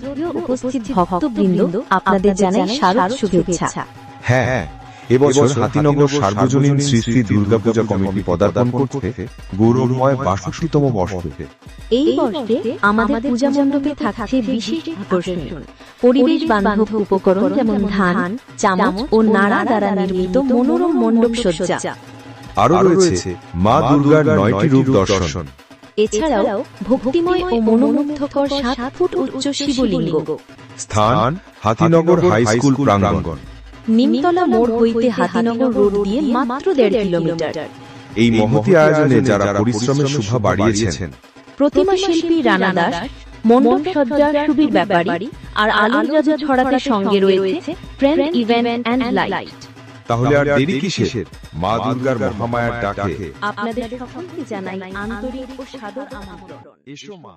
শ্রদ্ধেয় উপস্থিত ভক্তবৃন্দ, আপনাদের জানাই শারদ শুভেচ্ছা। হ্যাঁ, এবছর হাতিনগর সার্বজনীন শ্রী শ্রী দুর্গাপূজা কমিটি পদার্পণ করছে গৌরবময় ৬২তম বর্ষে। এই বর্ষে আমাদের পূজা মণ্ডপে থাকছে বিশেষ আকর্ষণ, পরিবেশ বান্ধব উপকরণ যেমন ধান, চামচ ও নাড়া দ্বারা নির্মিত মনোরম মণ্ডপ সজ্জা। আরো রয়েছে মা দুর্গার ৯টি রূপ দর্শন। এছাড়াও ভক্তিময় ও মনোমুগ্ধকর ৭ ফুট উচ্চ শিবলিঙ্গ। স্থান হাতিনগর হাই স্কুল প্রাঙ্গণ। নিমতলা মোড় হইতে হাতিনগর রোড দিয়ে মাত্র ১.৫ কিলোমিটার। এই মহতী আয়োজনে যারা পরিশ্রমের শোভা বাড়িয়েছেন প্রতিমা শিল্পী রানা দাস, মণ্ডপ সজ্জা সুবীর ব্যাপারী আর আলোর জাদু ছড়াতে সঙ্গে রয়েছে ফ্রেন্ড ইভেন্ট অ্যান্ড লাইট। তাহলে আর দেরি কিসের? মা দুর্গার মহামায়ার ডাকে আপনাদের সকলকে জানাই আন্তরিক ও সাদর আমন্ত্রণ। এসো মা।